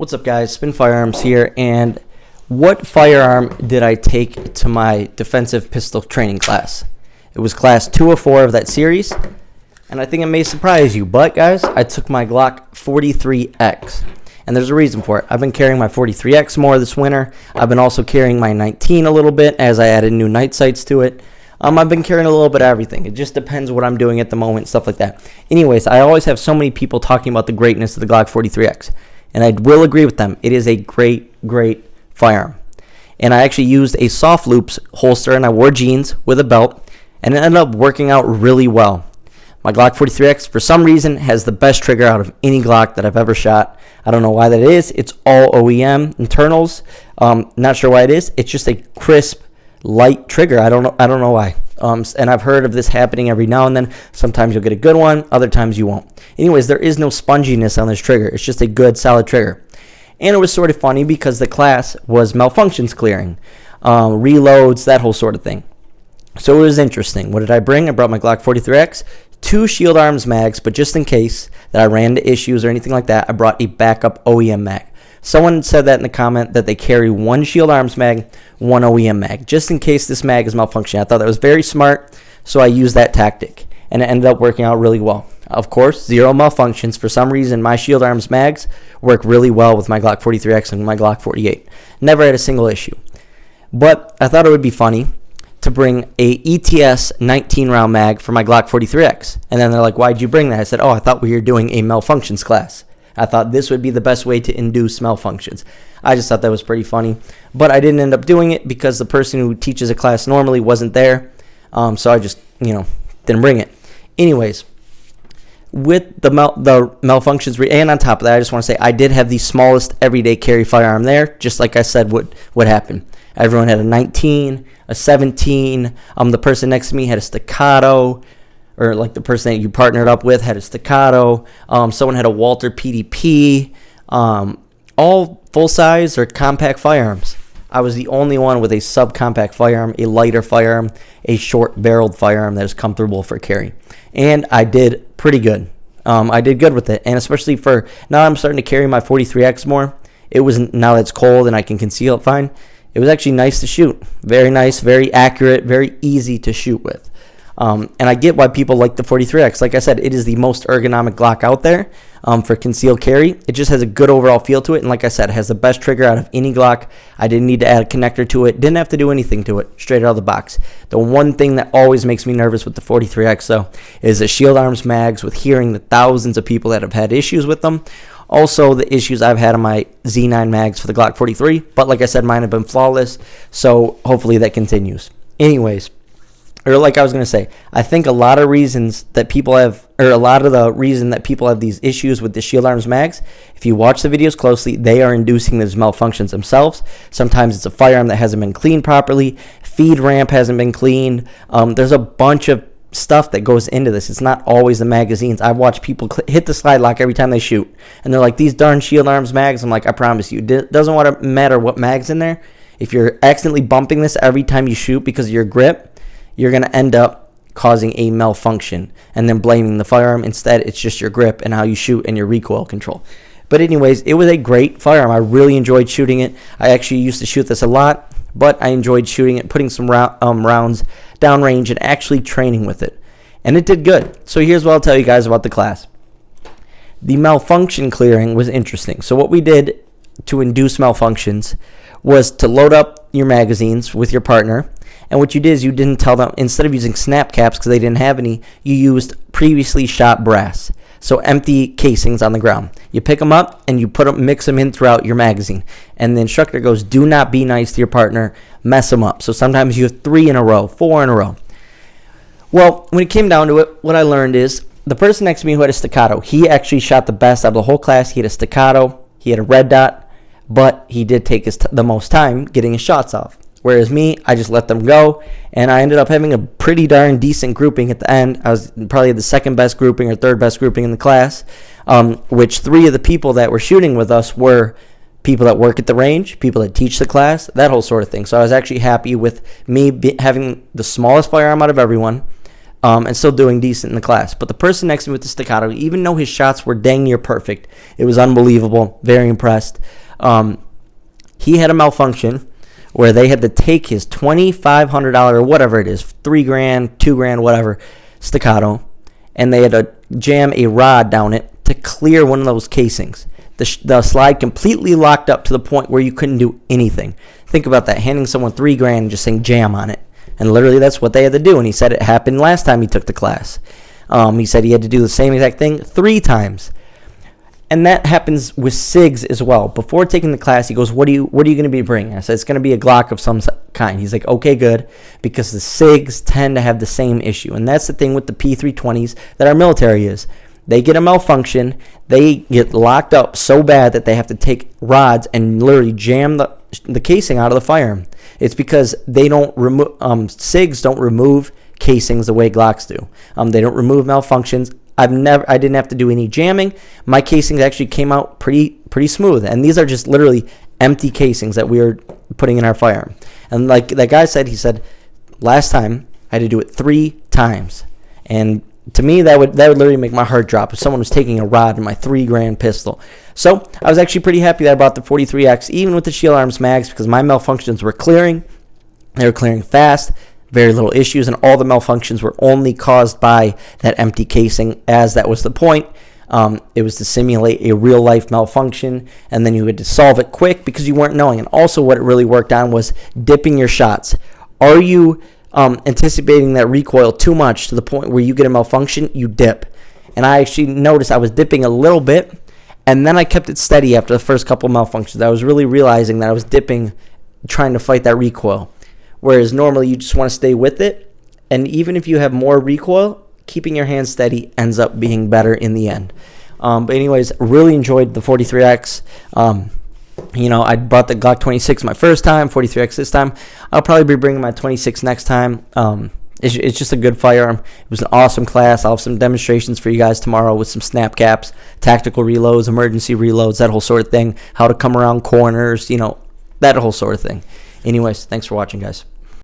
What's up, guys? Spin Firearms here, and what firearm did I take to my defensive pistol training class? It was class 204 of that series, and I think it may surprise you, but guys, I took my Glock 43X, and there's a reason for it. I've been carrying my 43X more this winter. I've been also carrying my 19 a little bit as I added new night sights to it. I've been carrying a little bit of everything. It just depends what I'm doing at the moment, stuff like that. Anyways, I always have so many people talking about the greatness of the Glock 43X. And I will agree with them. It is a great firearm. And I actually used a soft loops holster, and I wore jeans with a belt, and it ended up working out really well. My Glock 43X, for some reason, has the best trigger out of any Glock that I've ever shot. I don't know why that is. It's all OEM internals. Not sure why it is. It's just a crisp, light trigger. I don't know why. And I've heard of this happening every now and then. Sometimes you'll get a good one, other times you won't. Anyways, there is no sponginess on this trigger. It's just a good, solid trigger. And it was sort of funny because the class was malfunctions clearing, reloads, that whole sort of thing. So it was interesting. What did I bring? I brought my Glock 43X, 2 Shield Arms mags, but just in case that I ran into issues or anything like that, I brought a backup OEM mag. Someone said that in the comment that they carry 1 Shield Arms mag, 1 OEM mag, just in case this mag is malfunctioning. I thought that was very smart, so I used that tactic, and it ended up working out really well. Of course, 0 malfunctions. For some reason, my Shield Arms mags work really well with my Glock 43X and my Glock 48. Never had a single issue. But I thought it would be funny to bring a ETS 19-round mag for my Glock 43X. And then they're like, why'd you bring that? I said, I thought we were doing a malfunctions class. I thought this would be the best way to induce malfunctions. I just thought that was pretty funny. But I didn't end up doing it because the person who teaches a class normally wasn't there. So I just, didn't bring it. Anyways, with the malfunctions, and on top of that, I just want to say I did have the smallest everyday carry firearm there, just like I said would happen. Everyone had a 19, a 17. The person next to me had a Staccato, or like the person that you partnered up with had a Staccato. Someone had a Walter PDP. All full-size or compact firearms. I was the only one with a subcompact firearm, a lighter firearm, a short-barreled firearm that is comfortable for carry. And I did pretty good. I did good with it, and especially for now I'm starting to carry my 43X more. It was, now that it's cold and I can conceal it fine, it was actually nice to shoot. Very nice, very accurate, very easy to shoot with. And I get why people like the 43X. Like I said, it is the most ergonomic Glock out there for concealed carry. It just has a good overall feel to it. And like I said, it has the best trigger out of any Glock. I didn't need to add a connector to it. Didn't have to do anything to it. Straight out of the box. The one thing that always makes me nervous with the 43X, though, is the Shield Arms mags, with hearing the thousands of people that have had issues with them. Also, the issues I've had on my Z9 mags for the Glock 43. But like I said, mine have been flawless. So hopefully that continues. Anyways. Or like I was going to say, I think a lot of the reason that people have these issues with the Shield Arms mags, if you watch the videos closely, they are inducing those malfunctions themselves. Sometimes it's a firearm that hasn't been cleaned properly. Feed ramp hasn't been cleaned. There's a bunch of stuff that goes into this. It's not always the magazines. I've watched people hit the slide lock every time they shoot. And they're like, these darn Shield Arms mags. I'm like, I promise you, it doesn't matter what mag's in there. If you're accidentally bumping this every time you shoot because of your grip, you're going to end up causing a malfunction and then blaming the firearm. Instead, it's just your grip and how you shoot and your recoil control. But anyways, it was a great firearm. I really enjoyed shooting it. I actually used to shoot this a lot, but I enjoyed shooting it, putting some rounds downrange and actually training with it. And it did good. So here's what I'll tell you guys about the class. The malfunction clearing was interesting. So what we did to induce malfunctions was to load up your magazines with your partner. And what you did is you didn't tell them, instead of using snap caps because they didn't have any, you used previously shot brass. So empty casings on the ground. You pick them up and you mix them in throughout your magazine. And the instructor goes, do not be nice to your partner, mess them up. So sometimes you have 3 in a row, 4 in a row. Well, when it came down to it, what I learned is the person next to me who had a Staccato, he actually shot the best out of the whole class. He had a Staccato, he had a red dot, but he did take the most time getting his shots off. Whereas me, I just let them go, and I ended up having a pretty darn decent grouping at the end. I was probably the second best grouping or third best grouping in the class, which 3 of the people that were shooting with us were people that work at the range, people that teach the class, that whole sort of thing. So I was actually happy with me having the smallest firearm out of everyone, and still doing decent in the class. But the person next to me with the Staccato, even though his shots were dang near perfect, it was unbelievable. Very impressed. He had a malfunction where they had to take his $2,500 or whatever it is, $3,000, $2,000, whatever, Staccato, and they had to jam a rod down it to clear one of those casings. The slide completely locked up to the point where you couldn't do anything. Think about that, handing someone $3,000 and just saying jam on it. And literally that's what they had to do. And he said it happened last time he took the class. He said he had to do the same exact thing 3 times. And that happens with SIGs as well. Before taking the class, he goes, what are you going to be bringing? I said, it's going to be a Glock of some kind. He's like, okay, good, because the SIGs tend to have the same issue. And that's the thing with the P320s that our military is. They get a malfunction. They get locked up so bad that they have to take rods and literally jam the casing out of the firearm. It's because they don't remove SIGs don't remove casings the way Glocks do. They don't remove malfunctions. I didn't have to do any jamming. My casings actually came out pretty smooth. And these are just literally empty casings that we are putting in our firearm. And like that guy said, he said, last time I had to do it 3 times. And to me, that would literally make my heart drop if someone was taking a rod in my $3,000 pistol. So I was actually pretty happy that I bought the 43X, even with the Shield Arms mags, because my malfunctions were clearing. They were clearing fast. Very little issues, and all the malfunctions were only caused by that empty casing, as that was the point. It was to simulate a real-life malfunction, and then you had to solve it quick because you weren't knowing. And also what it really worked on was dipping your shots. Are you anticipating that recoil too much to the point where you get a malfunction, you dip? And I actually noticed I was dipping a little bit, and then I kept it steady after the first couple malfunctions. I was really realizing that I was dipping, trying to fight that recoil. Whereas normally you just want to stay with it. And even if you have more recoil, keeping your hand steady ends up being better in the end. But anyways, really enjoyed the 43X. I bought the Glock 26 my first time, 43X this time. I'll probably be bringing my 26 next time. It's just a good firearm. It was an awesome class. I'll have some demonstrations for you guys tomorrow with some snap caps, tactical reloads, emergency reloads, that whole sort of thing. How to come around corners, that whole sort of thing. Anyways, thanks for watching, guys.